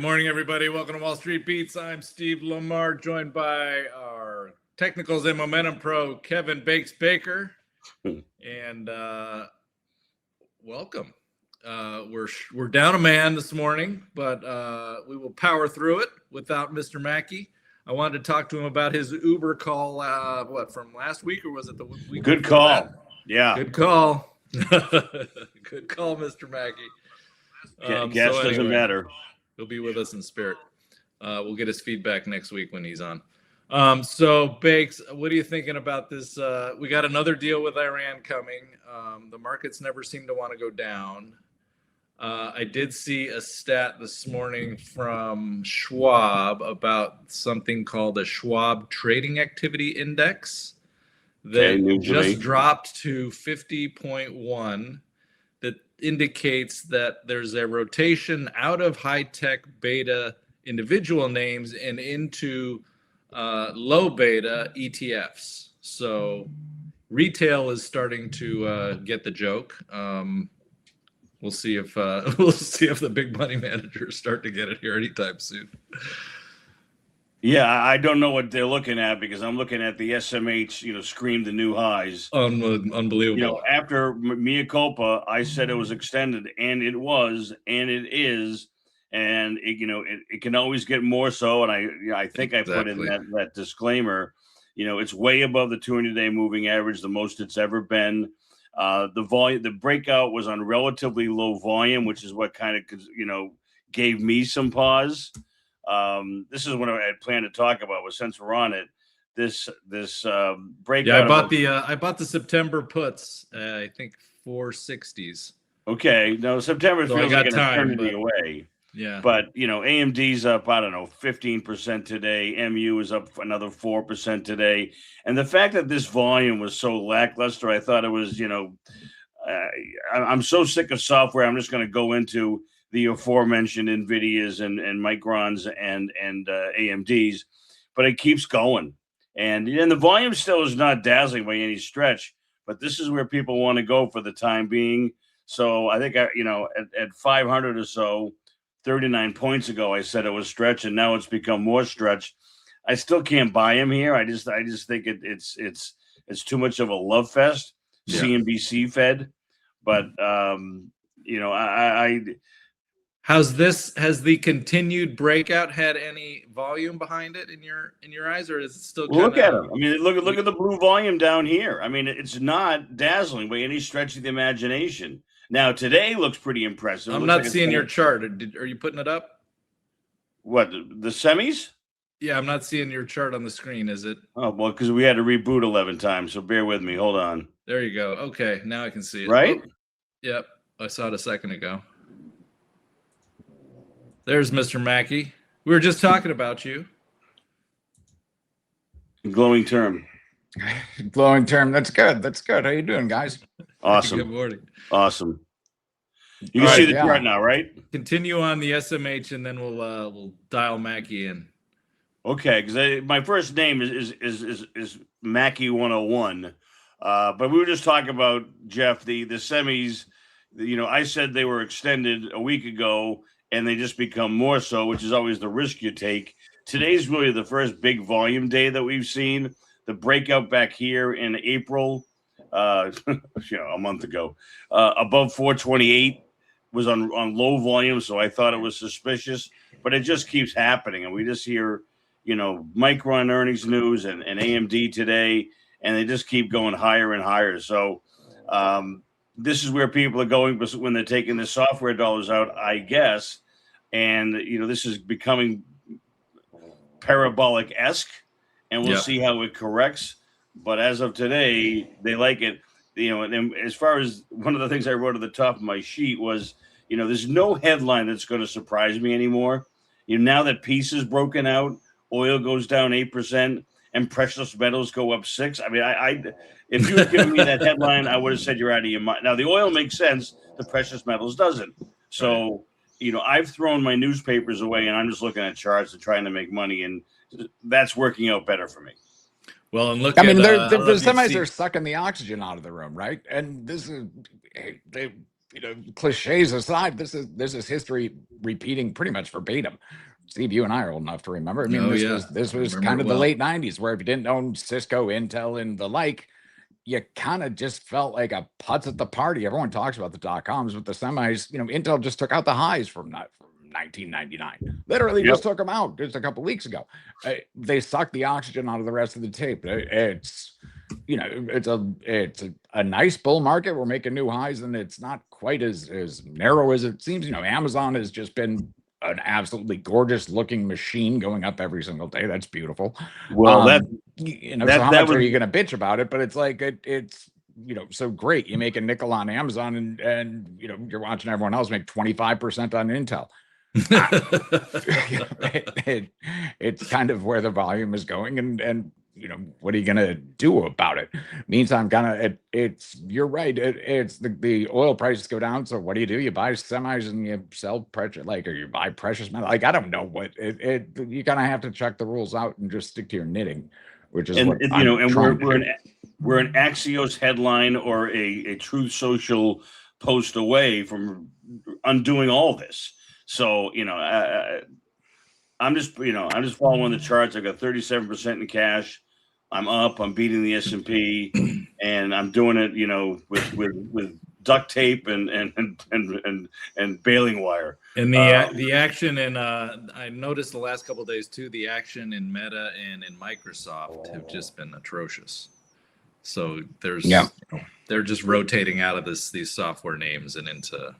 Morning, everybody. Welcome to Wall Street Beats. I'm Steve Lamar, joined by our Technicals and Momentum Pro, Kevin Bakes Baker. And welcome. We're down a man this morning, but we will power through it without Mr. Mackey. I wanted to talk to him about his Uber call, from last week, or was it the week? Good call. That? Yeah. Good call. Good call, Mr. Mackey. Gas doesn't matter. He'll be with us in spirit. We'll get his feedback next week when he's on. So, Bakes, what are you thinking about this? We got another deal with Iran coming. The markets never seem to want to go down. I did see a stat this morning from Schwab about something called a Schwab Trading Activity Index that just dropped to 50.1. That indicates that there's a rotation out of high-tech beta individual names and into low beta ETFs. So retail is starting to get the joke. We'll see if the big money managers start to get it here anytime soon. Yeah, I don't know what they're looking at because I'm looking at the SMH, scream the new highs. Unbelievable. After mea culpa, I said it was extended, and it was, and it is, and it can always get more so. And I think exactly. I put in that disclaimer. It's way above the 200-day moving average, the most it's ever been. The breakout was on relatively low volume, which is what kind of gave me some pause. This is what I had planned to talk about, but since we're on it, this breakout. Yeah, I bought the September puts. I think 460s. Okay, no, September feels like an eternity away. Yeah, but AMD's up, I don't know, 15% today. MU is up another 4% today, and the fact that this volume was so lackluster, I thought it was. I'm so sick of software. I'm just going to go into the aforementioned NVIDIAs and Microns and AMDs, but it keeps going. And the volume still is not dazzling by any stretch, but this is where people want to go for the time being. So I think, at 500 or so, 39 points ago, I said it was stretch, and now it's become more stretch. I still can't buy him here. I just think it's too much of a love fest, yeah. CNBC fed, but Has the continued breakout had any volume behind it in your eyes, or is it still? Look at them. I mean, look at the blue volume down here. I mean, it's not dazzling by any stretch of the imagination. Now today looks pretty impressive. I'm not seeing your chart. Are you putting it up? What, the semis? Yeah, I'm not seeing your chart on the screen. Is it? Oh well, because we had to reboot 11 times. So bear with me. Hold on. There you go. Okay, now I can see it. Right? Oh, yep, I saw it a second ago. There's Mr. Mackey. We were just talking about you. Glowing term. Glowing term. That's good. That's good. How you doing, guys? Awesome. Good morning. Awesome. You can see the chart now, right? Continue on the SMH, and then we'll dial Mackey in. Okay, because my first name is Mackey 101. But we were just talking about, Jeff, the semis. I said they were extended a week ago, and they just become more so, which is always the risk you take. Today's really the first big volume day that we've seen. The breakout back here in April, a month ago, above 428 was on low volume, so I thought it was suspicious. But it just keeps happening, and we just hear, Micron earnings news and AMD today, and they just keep going higher and higher. So this is where people are going when they're taking the software dollars out, I guess. And, this is becoming parabolic-esque, and we'll see how it corrects. But as of today, they like it. And as far as one of the things I wrote at the top of my sheet was, there's no headline that's going to surprise me anymore. Now that peace is broken out, oil goes down 8%, and precious metals go up 6%. I mean, if you had given me that headline, I would have said you're out of your mind. Now, the oil makes sense. The precious metals doesn't. So, I've thrown my newspapers away, and I'm just looking at charts and trying to make money, and that's working out better for me. Well, and look, the semis are sucking the oxygen out of the room, right? And this is cliches aside, this is history repeating pretty much verbatim. Steve, you and I are old enough to remember. I mean, Oh, this yeah. was I remember kind it of the well. late '90s, where if you didn't own Cisco, Intel, and the like, you kind of just felt like a putz at the party. Everyone talks about the dot-coms, but the semis, Intel just took out the highs from 1999. Literally Yep. just took them out just a couple weeks ago. They sucked the oxygen out of the rest of the tape. It's a nice bull market. We're making new highs, and it's not quite as narrow as it seems. Amazon has just been an absolutely gorgeous looking machine going up every single day. That's beautiful. Well, So how that much was are you going to bitch about it? But it's like it's so great. You make a nickel on Amazon, and you're watching everyone else make 25% on Intel. It's kind of where the volume is going, and what are you gonna do about it? Meantime, it's you're right. It's the oil prices go down. So what do? You buy semis and you sell precious, or you buy precious metal. I don't know what you kind of have to check the rules out and just stick to your knitting, which is and what we're an Axios headline or a Truth Social post away from undoing all this. So I'm just following the charts. I got 37% in cash. I'm up. I'm beating the S&P, and I'm doing it, with duct tape and baling wire. And the action in I noticed the last couple of days too. The action in Meta and in Microsoft have just been atrocious. So they're just rotating out of these software names and into.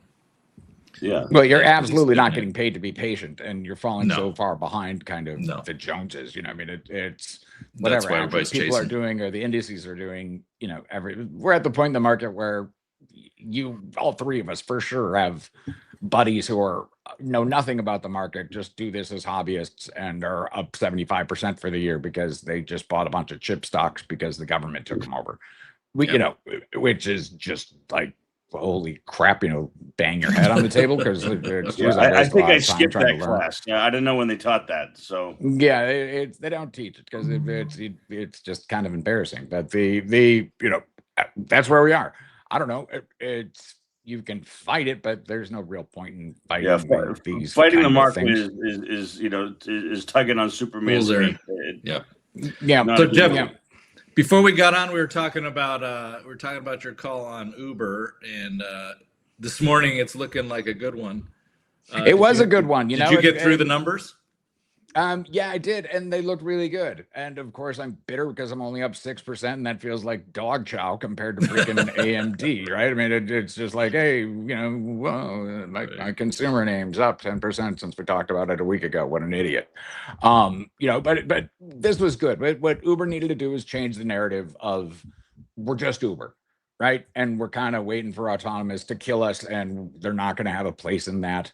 Yeah. Well, you're absolutely not getting paid to be patient, and you're falling so far behind kind of the Joneses. I mean, it's whatever people are doing or the indices are doing. We're at the point in the market where all three of us for sure have buddies who know nothing about the market, just do this as hobbyists and are up 75% for the year because they just bought a bunch of chip stocks because the government took them over. Which is just like, holy crap, bang your head on the table because I think I skipped that class. Yeah, I didn't know when they taught that. So they don't teach it because it's just kind of embarrassing. But that's where we are. I don't know. You can fight it, but there's no real point in fighting these. Fighting the market is tugging on Superman's feet. So Jeff, before we got on, we were talking about your call on Uber, and this morning it's looking like a good one. It was a good one. Did you get through the numbers? Yeah, I did, and they looked really good. And of course, I'm bitter because I'm only up 6%, and that feels like dog chow compared to freaking AMD, right? I mean, it's just like, hey, my consumer name's up 10% since we talked about it a week ago. What an idiot. But this was good. What Uber needed to do is change the narrative of we're just Uber, right? And we're kind of waiting for autonomous to kill us, and they're not going to have a place in that.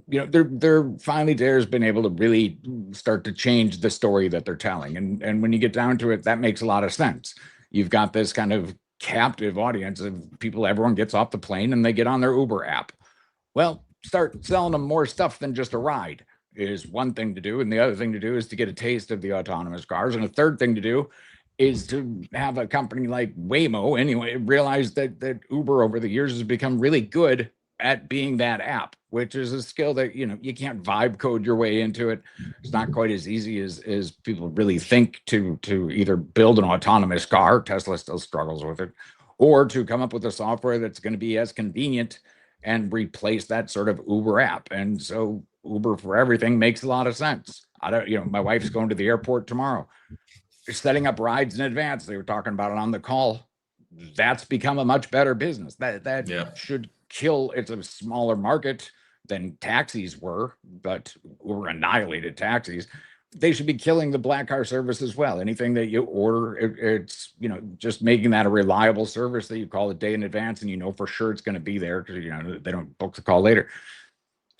They're finally there's been able to really start to change the story that they're telling. And when you get down to it, that makes a lot of sense. You've got this kind of captive audience of people, everyone gets off the plane and they get on their Uber app. Well, start selling them more stuff than just a ride is one thing to do. And the other thing to do is to get a taste of the autonomous cars. And a third thing to do is to have a company like Waymo anyway, realize that Uber over the years has become really good at being that app, which is a skill that you can't vibe code your way into it. It's not quite as easy as people really think to either build an autonomous car. Tesla still struggles with it, or to come up with a software that's going to be as convenient and replace that sort of Uber app. And so Uber for everything makes a lot of sense. My wife's going to the airport tomorrow. They're setting up rides in advance. They were talking about it on the call. That's become a much better business. That should kill. It's a smaller market than taxis were, but Uber annihilated taxis. They should be killing the black car service as well. Anything that you order, it's just making that a reliable service that you call a day in advance and for sure it's going to be there because they don't book the call later.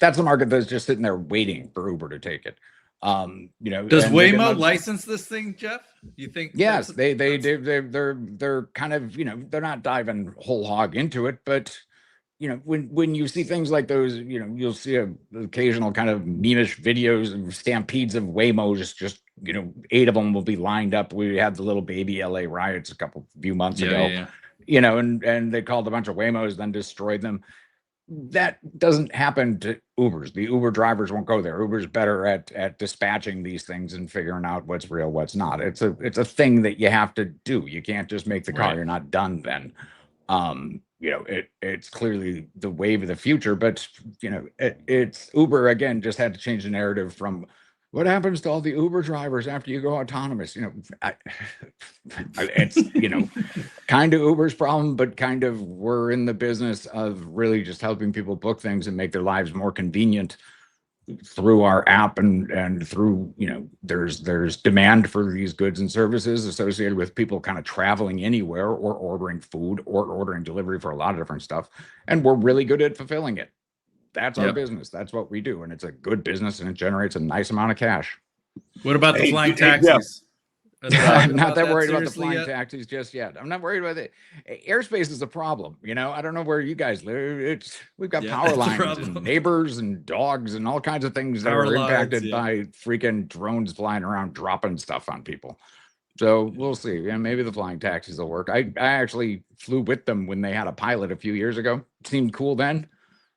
That's a market that's just sitting there waiting for Uber to take it. Does Waymo license this thing, Jeff? You think? Yes, they're kind of they're not diving whole hog into it, but when you see things like those, you'll see occasional kind of meme-ish videos of stampedes of Waymos. Just 8 of them will be lined up. We had the little baby LA riots a few months ago. you know, and they called a bunch of Waymos, then destroyed them. That doesn't happen to Ubers. The Uber drivers won't go there. Uber's better at dispatching these things and figuring out what's real, what's not. It's a thing that you have to do. You can't just make the car. Right. You're not done then. You know, it's clearly the wave of the future, but you know, it's Uber again just had to change the narrative from what happens to all the Uber drivers after you go autonomous. You know, it's, you know, kind of Uber's problem, but kind of we're in the business of really just helping people book things and make their lives more convenient through our app and through, you know, there's demand for these goods and services associated with people kind of traveling anywhere or ordering food or ordering delivery for a lot of different stuff, and we're really good at fulfilling it. That's our Yep. business. That's what we do, and it's a good business and it generates a nice amount of cash. What about the Hey, flying hey, Jeff. taxis? Are they talking I'm not about that worried about the seriously flying yet? taxis just yet. I'm not worried about it. Airspace is a problem. You know, I don't know where you guys live. We've got Yeah, power that's a lines problem. and neighbors and dogs and all kinds of things that Power are lines, impacted yeah. by freaking drones flying around dropping stuff on people. So we'll see. Yeah, maybe the flying taxis will work. I actually flew with them when they had a pilot a few years ago. Seemed cool then.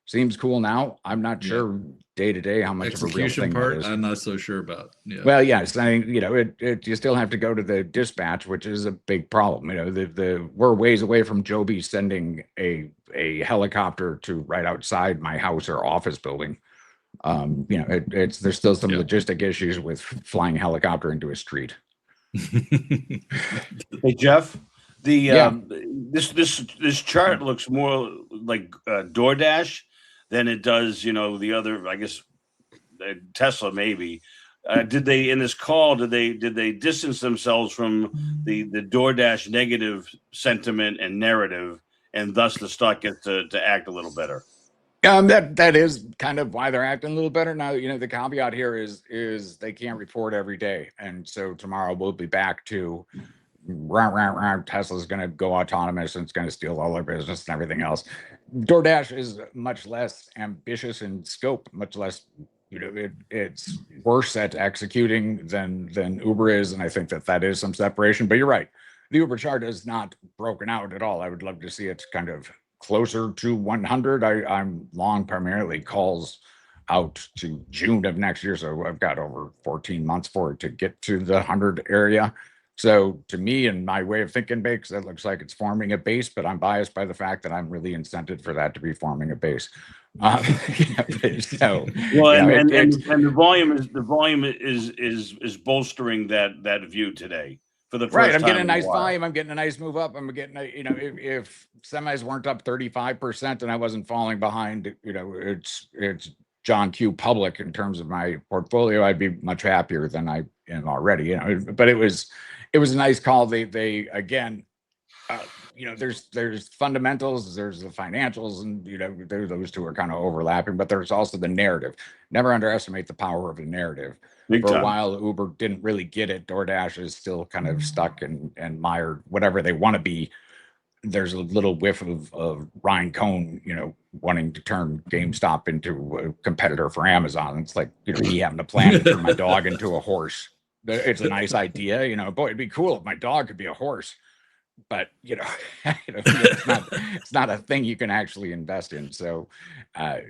Seems cool now. I'm not Yeah. sure day to day how much of a real Execution thing that part, is. I'm not so sure about. Yeah. Well, yes, I mean, you know, you still have to go to the dispatch, which is a big problem. You know, we're ways away from Joby sending a helicopter to right outside my house or office building. You know, there's still some Yeah. logistic issues with flying a helicopter into a street. Hey Jeff, the Yeah. this chart looks more like DoorDash than it does, you know, the other. I guess Tesla maybe. Did they in this call? Did they distance themselves from the DoorDash negative sentiment and narrative, and thus the stock gets to act a little better? That is kind of why they're acting a little better now. You know, the caveat here is they can't report every day, and so tomorrow we'll be back to Tesla's going to go autonomous and it's going to steal all our business and everything else. DoorDash is much less ambitious in scope, much less, you know, it's worse at executing than Uber is, and I think that is some separation. But you're right, the Uber chart is not broken out at all. I would love to see it kind of closer to 100. I'm long primarily calls out to June of next year, so I've got over 14 months for it to get to the 100 area. So to me and my way of thinking, Bakes, that looks like it's forming a base, but I'm biased by the fact that I'm really incented for that to be forming a base. So Well, you know, and the volume is bolstering that view today for the first right. I'm time getting a in nice while. volume. I'm getting a nice move up. I'm getting a, you know, if semis weren't up 35% and I wasn't falling behind, you know, it's John Q public in terms of my portfolio, I'd be much happier than I am already, you know. But it was a nice call. They again, you know, there's fundamentals, there's the financials, and you know, those two are kind of overlapping, but there's also the narrative. Never underestimate the power of the narrative. Big For a time. while, Uber didn't really get it. DoorDash is still kind of stuck and mired, whatever they want to be. There's a little whiff of Ryan Cohn, you know, wanting to turn GameStop into a competitor for Amazon. It's like, you know, me having a plan to turn my dog into a horse. It's a nice idea, you know. Boy, it'd be cool if my dog could be a horse, but you know, it's not a thing you can actually invest in. So,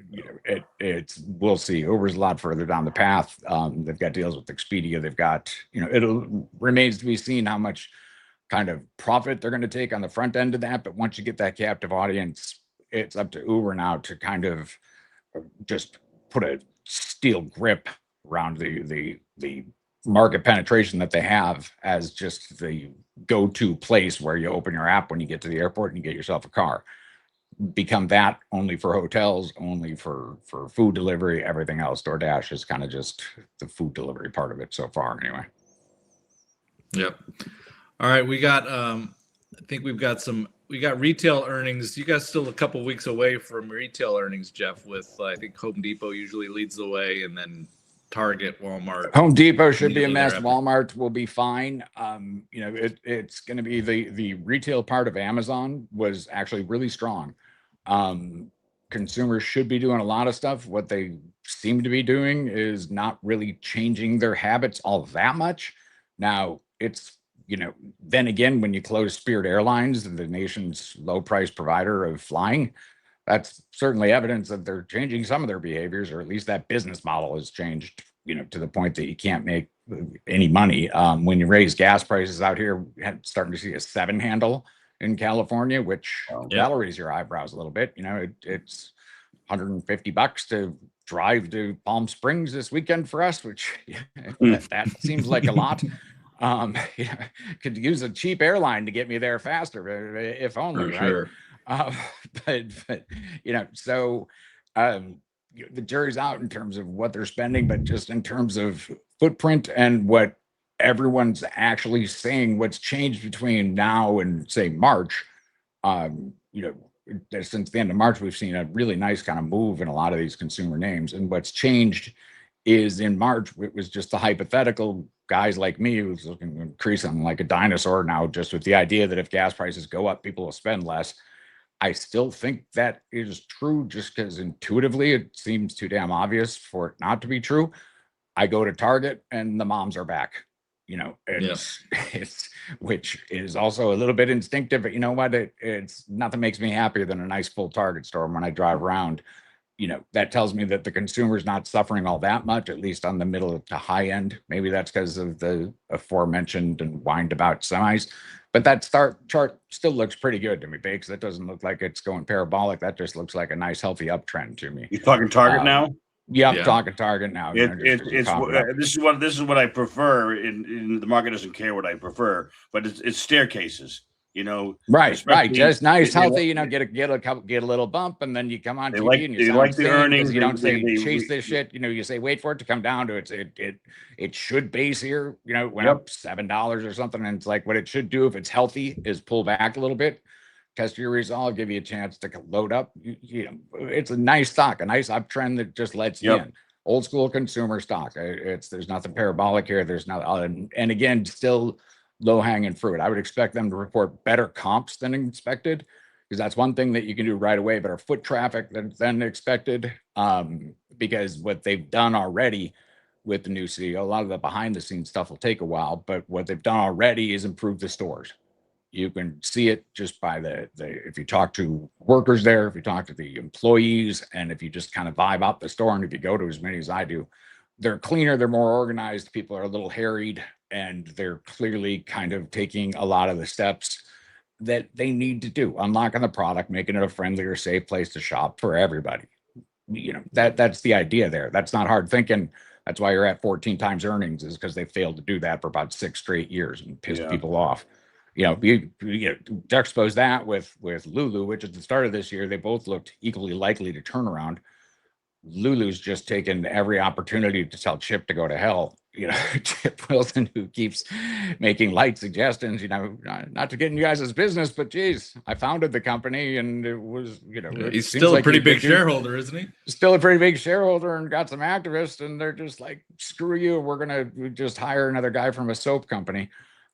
you know, we'll see. Uber's a lot further down the path. They've got deals with Expedia. They've got, you know, it'll remains to be seen how much kind of profit they're going to take on the front end of that. But once you get that captive audience, it's up to Uber now to kind of just put a steel grip around the market penetration that they have as just the go-to place where you open your app when you get to the airport and you get yourself a car. Become that only for hotels, only for food delivery. Everything else, DoorDash is kind of just the food delivery part of it so far, anyway. Yep. All right, we got I think we got retail earnings. You guys still a couple weeks away from retail earnings, Jeff, with I think Home Depot usually leads the way, and then Target, Walmart. Home Depot should be a immediately mess. thereafter. Walmart will be fine. You know, it's going to be the retail part of Amazon was actually really strong. Consumers should be doing a lot of stuff. What they seem to be doing is not really changing their habits all that much. Now, it's, then again, when you close Spirit Airlines, the nation's low price provider of flying, that's certainly evidence that they're changing some of their behaviors, or at least that business model has changed, to the point that you can't make any money. When you raise gas prices out here, we're starting to see a 7 handle in California, which that'll raise your eyebrows a little bit. It's $150 to drive to Palm Springs this weekend for us, which that seems like a lot. Could use a cheap airline to get me there faster, if only, For right? sure. But so the jury's out in terms of what they're spending, but just in terms of footprint and what everyone's actually saying, what's changed between now and say March. Since the end of March, we've seen a really nice kind of move in a lot of these consumer names. And what's changed is in March, it was just the hypothetical guys like me who's looking to increase them like a dinosaur now, just with the idea that if gas prices go up, people will spend less. I still think that is true just because intuitively it seems too damn obvious for it not to be true. I go to Target and the moms are back. It's which is also a little bit instinctive, but you know what? It's nothing makes me happier than a nice full Target store when I drive around. That tells me that the consumer is not suffering all that much, at least on the middle to high end. Maybe that's because of the aforementioned and whined about semis. But that chart still looks pretty good to me, Bakes. That doesn't look like it's going parabolic. That just looks like a nice, healthy uptrend to me. You're talking Target now? Yeah, I'm talking Target now. This is what I prefer. In the market doesn't care what I prefer, but it's staircases. Right. Just nice, healthy. Get a little bump, and then you come on TV and you like the earnings. You don't say chase this shit. You say wait for it to come down to it should base here. It went up $7 or something, and it's like what it should do if it's healthy is pull back a little bit. Test your resolve, give you a chance to load up. It's a nice stock, a nice uptrend that just lets you in. Old school consumer stock. There's nothing parabolic here. There's not, and again, still low hanging fruit. I would expect them to report better comps than expected, because that's one thing that you can do right away. Better foot traffic than expected, because what they've done already with the new CEO, a lot of the behind the scenes stuff will take a while, but what they've done already is improve the stores. You can see it just by if you talk to workers there, if you talk to the employees, and if you just kind of vibe out the store, and if you go to as many as I do, they're cleaner, they're more organized, people are a little harried, and they're clearly kind of taking a lot of the steps that they need to do, unlocking the product, making it a friendlier, safe place to shop for everybody. That's the idea there. That's not hard thinking. That's why you're at 14 times earnings, is because they failed to do that for about 6 straight years and pissed people off. You juxtapose that with Lulu, which at the start of this year, they both looked equally likely to turn around. Lulu's just taken every opportunity to tell Chip to go to hell. Chip Wilson, who keeps making light suggestions, not to get in you guys' business, but geez, I founded the company and it was, he's still a pretty big shareholder, isn't he? Still a pretty big shareholder, and got some activists, and they're just like, screw you, we're going to just hire another guy from a soap company.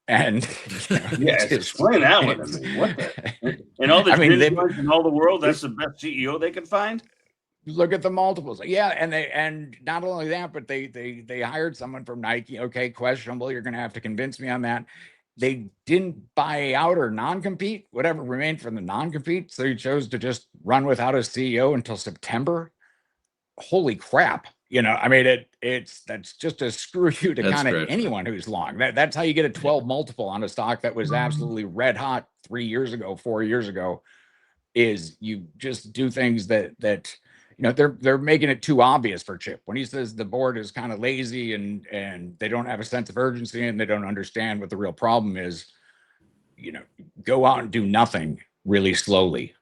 And explain that one. What the? And all the in all the world, that's the best CEO they can find. Look at the multiples. And not only that, but they hired someone from Nike. Okay, questionable. You're going to have to convince me on that. They didn't buy out or non-compete, whatever remained from the non-compete. So he chose to just run without a CEO until September. Holy crap. That's just a screw you to kind of anyone who's long. That's how you get a 12 multiple on a stock that was absolutely red hot 3 years ago, 4 years ago, is you just do things that they're making it too obvious for Chip. When he says the board is kind of lazy and they don't have a sense of urgency and they don't understand what the real problem is, go out and do nothing really slowly.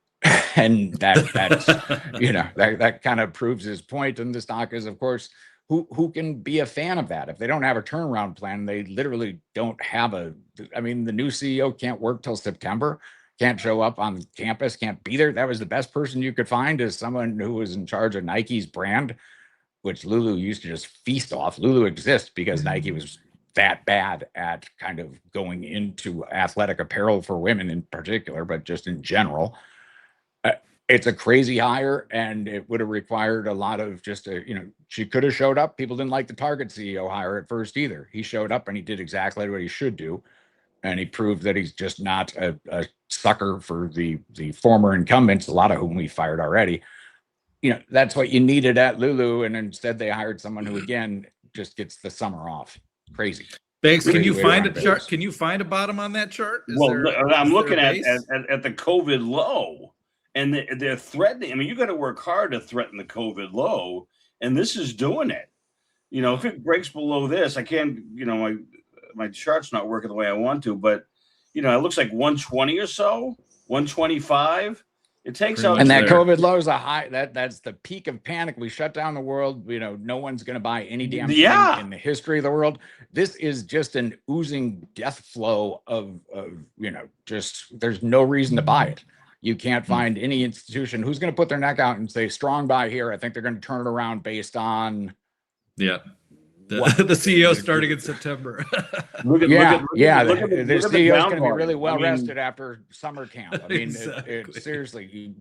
And that's that kind of proves his point. And the stock is, of course, who can be a fan of that? If they don't have a turnaround plan, they literally don't have the new CEO can't work till September, can't show up on campus, can't be there. That was the best person you could find, is someone who was in charge of Nike's brand, which Lulu used to just feast off. Lulu exists because Nike was that bad at kind of going into athletic apparel for women in particular, but just in general. It's a crazy hire, and it would have required a lot of she could have showed up. People didn't like the Target CEO hire at first either. He showed up and he did exactly what he should do. and he proved that he's just not a sucker for the former incumbents, a lot of whom we fired already. That's what you needed at Lulu, and instead they hired someone who, again, just gets the summer off. Crazy. Banks, can you Crazy way to find a run chart? business. Can you find a bottom on that chart? I'm looking at base? the COVID low, and they're threatening. I mean, you got to work hard to threaten the COVID low, and this is doing it. If it breaks below this, I can't. My chart's not working the way I want to, but it looks like 120 or so, 125. It takes Pretty out, And that there. COVID low is a high. That's the peak of panic. We shut down the world. No one's going to buy any damn thing in the history of the world. This is just an oozing death flow of just there's no reason to buy it. You can't find any institution who's going to put their neck out and say strong buy here. I think they're going to turn it around based on the CEO starting in September. The CEO is going to be really well rested after summer camp. I mean, Exactly. Seriously,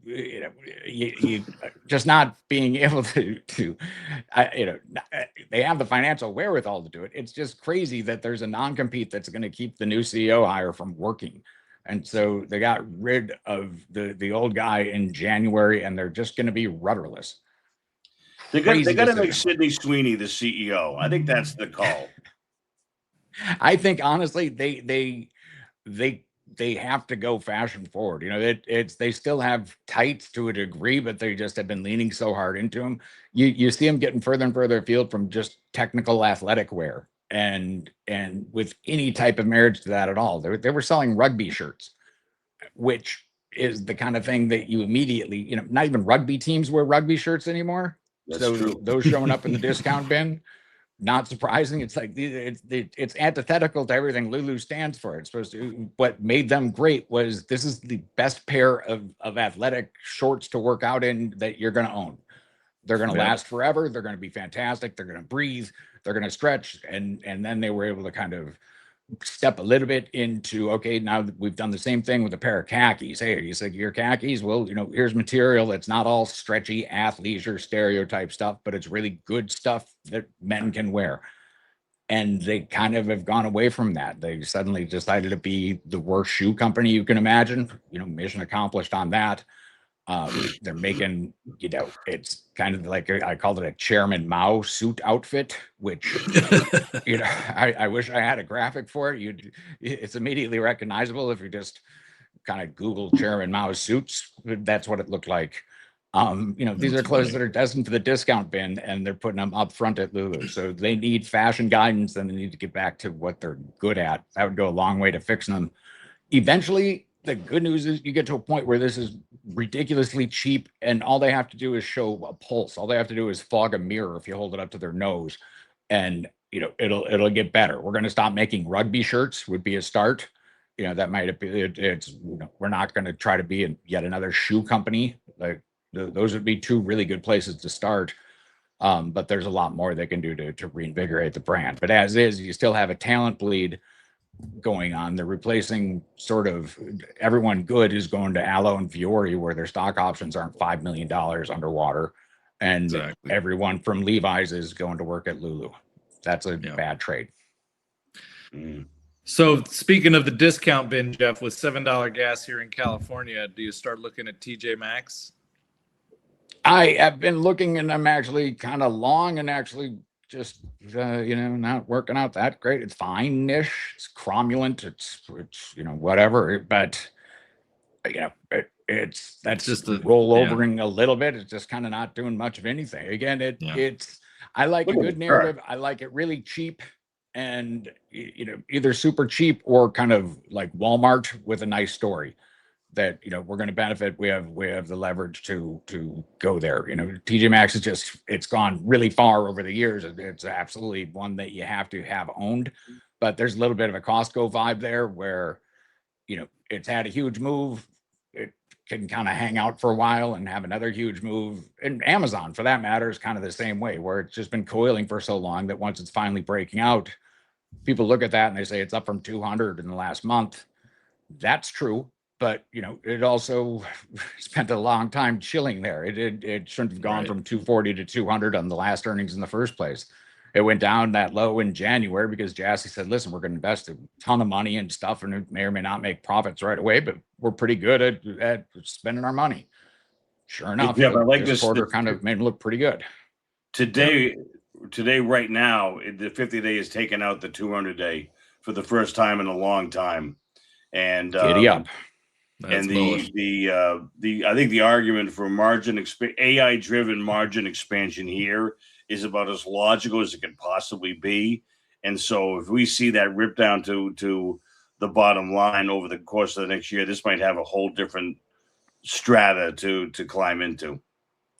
you just not being able to they have the financial wherewithal to do it. It's just crazy that there's a non-compete that's going to keep the new CEO hire from working. And so they got rid of the old guy in January, and they're just going to be rudderless. They got to make Sydney Sweeney the CEO. I think that's the call. I think honestly, they have to go fashion forward. They still have tights to a degree, but they just have been leaning so hard into them. You see them getting further and further afield from just technical athletic wear, and with any type of marriage to that at all. They were selling rugby shirts, which is the kind of thing that you immediately, not even rugby teams wear rugby shirts anymore. That's so true. Those showing up in the discount bin, not surprising. It's like it's antithetical to everything Lulu stands for. It's supposed to. What made them great was this is the best pair of athletic shorts to work out in that you're going to own. They're going to last forever. They're going to be fantastic. They're going to breathe. They're going to stretch. And then they were able to kind of step a little bit into, okay, now we've done the same thing with a pair of khakis. Hey, you said your khakis? Well, here's material that's not all stretchy athleisure stereotype stuff, but it's really good stuff that men can wear. And they kind of have gone away from that. They suddenly decided to be the worst shoe company you can imagine. Mission accomplished on that. They're making, it's kind of like I called it a Chairman Mao suit outfit, which, I wish I had a graphic for it. It's immediately recognizable if you just kind of Google Chairman Mao suits. That's what it looked like. These are clothes that are destined for the discount bin, and they're putting them up front at Lulu. So they need fashion guidance, and they need to get back to what they're good at. That would go a long way to fixing them. Eventually, the good news is you get to a point where this is ridiculously cheap, and all they have to do is show a pulse. All they have to do is fog a mirror if you hold it up to their nose, and it'll get better. We're going to stop making rugby shirts would be a start. That might be it's we're not going to try to be yet another shoe company. Like those would be two really good places to start. But there's a lot more they can do to reinvigorate the brand. But as is, you still have a talent bleed going on. They're replacing sort of everyone good is going to Aloe and Fiore, where their stock options aren't $5 million underwater, and everyone from Levi's is going to work at Lulu. That's a bad trade. So speaking of the discount bin, Jeff, with $7 gas here in California, do you start looking at TJ Maxx? I have been looking, and I'm actually kind of long, and actually just not working out that great. It's fine-ish. It's cromulent. It's whatever. But that's just rollovering a little bit. It's just kind of not doing much of anything. Again, it's I like a good narrative. I like it really cheap, and either super cheap or kind of like Walmart with a nice story that we're going to benefit. We have the leverage to go there. TJ Maxx is it's gone really far over the years. It's absolutely one that you have to have owned, but there's a little bit of a Costco vibe there where it's had a huge move. It can kind of hang out for a while and have another huge move. And Amazon, for that matter, is kind of the same way, where it's just been coiling for so long that once it's finally breaking out, people look at that and they say it's up from 200 in the last month. That's true. But it also spent a long time chilling there. It shouldn't have gone from 240 to 200 on the last earnings in the first place. it went down that low in January because Jassy said, listen, we're going to invest a ton of money and stuff, and it may or may not make profits right away, but we're pretty good at spending our money. Sure enough, Yeah, I like this quarter kind of made it look pretty good. Today, right now, the 50-day has taken out the 200-day for the first time in a long time. And giddy up. That's and bullish. I think the argument for AI-driven margin expansion here is about as logical as it can possibly be. And so if we see that rip down to the bottom line over the course of the next year, this might have a whole different strata to climb into.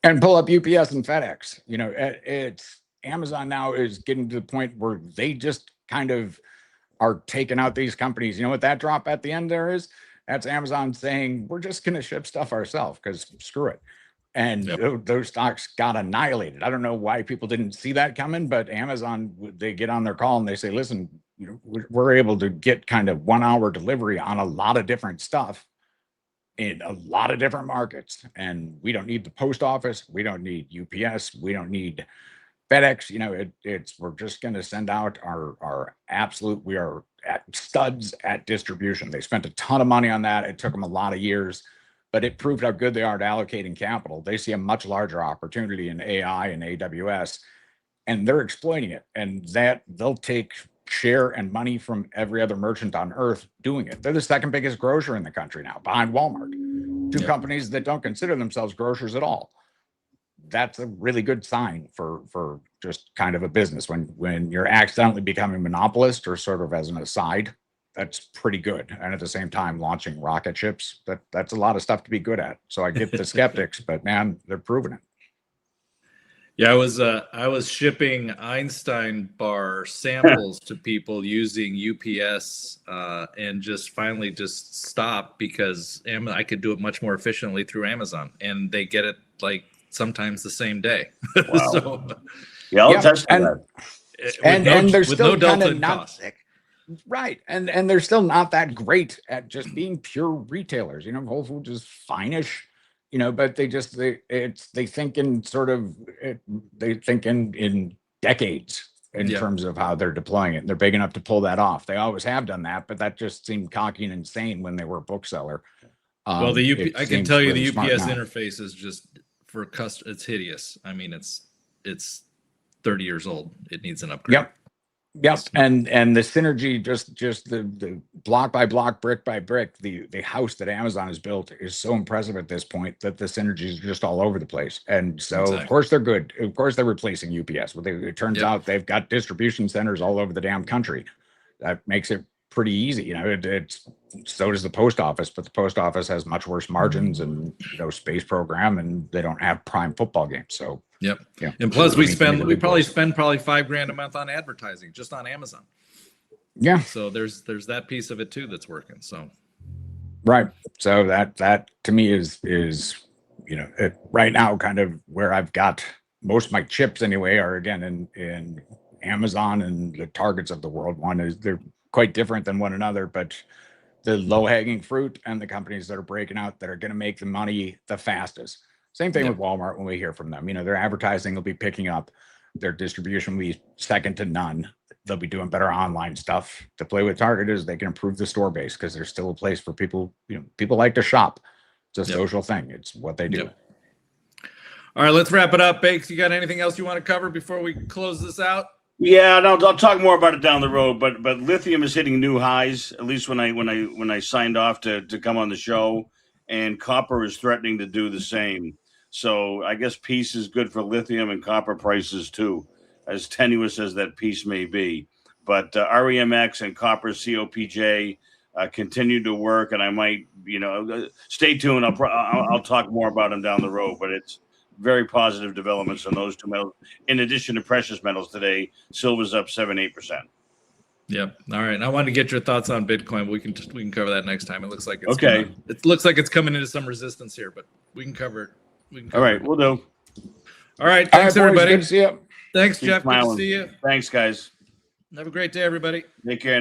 And pull up UPS and FedEx. You know, it's Amazon now is getting to the point where they just kind of are taking out these companies. You know what that drop at the end there is? That's Amazon saying, we're just going to ship stuff ourselves because screw it. And those stocks got annihilated. I don't know why people didn't see that coming, but Amazon, they get on their call and they say, listen, you know, we're able to get kind of 1 hour delivery on a lot of different stuff in a lot of different markets. And we don't need the post office. We don't need UPS. We don't need FedEx. You know, we're just going to send out our absolute, we are at studs at distribution. They spent a ton of money on that. It took them a lot of years, but it proved how good they are at allocating capital. They see a much larger opportunity in AI and AWS, and they're exploiting it. And that they'll take share and money from every other merchant on earth doing it. They're the second biggest grocer in the country now, behind Walmart. Two companies that don't consider themselves grocers at all. That's a really good sign for just kind of a business. When you're accidentally becoming monopolist or sort of as an aside, that's pretty good. And at the same time, launching rocket ships, that's a lot of stuff to be good at. So I get the skeptics, but man, they're proving it. Yeah, I was shipping Einstein bar samples to people using UPS, and just finally just stopped because I could do it much more efficiently through Amazon, and they get it like sometimes the same day. Wow. So yeah, I'll test that. And they're with still no delta kind of in not cost. right, and they're still not that great at just being pure retailers. You know, Whole Foods is fine-ish. You know, but they think in sort of they think in decades in terms of how they're deploying it. And they're big enough to pull that off. They always have done that, but that just seemed cocky and insane when they were a bookseller. Well, I can tell you the UPS now. interface is just it's hideous. I mean, it's 30 years old. It needs an upgrade. Yep. And the synergy, just the block by block, brick by brick, the house that Amazon has built is so impressive at this point that the synergy is just all over the place. And so, Of course, they're good. Of course, they're replacing UPS. But it turns out they've got distribution centers all over the damn country. That makes it pretty easy. You know, it's so does the post office, but the post office has much worse margins and space program, and they don't have prime football games. So. Yep. Yeah. And plus we probably spend probably $5,000 a month on advertising just on Amazon. Yeah. So there's that piece of it too that's working. So right. So that to me is right now kind of where I've got most of my chips anyway are again in Amazon and the Targets of the world. One is they're quite different than one another, but the low-hanging fruit and the companies that are breaking out that are going to make the money the fastest. Same thing with Walmart when we hear from them. Their advertising will be picking up. Their distribution will be second to none. They'll be doing better online stuff. To play with Target is they can improve the store base because there's still a place for people. People like to shop. It's a social thing. It's what they do. All right, let's wrap it up. Bakes, you got anything else you want to cover before we close this out? Yeah, no, I'll talk more about it down the road. But lithium is hitting new highs. At least when I signed off to come on the show, and copper is threatening to do the same. So I guess peace is good for lithium and copper prices too, as tenuous as that peace may be. But REMX and copper COPJ continue to work, and I might, stay tuned. I'll talk more about them down the road. But it's very positive developments on those two metals. In addition to precious metals today, silver's up 7-8%. Yep. All right. And I wanted to get your thoughts on Bitcoin. We can cover that next time. It looks like it's okay. It looks like it's coming into some resistance here, but we can cover it. All right, we'll do. All right. Thanks, everybody. Good to see you. Thanks, Jeff. Good to see you. Thanks, guys. Have a great day, everybody. Take care.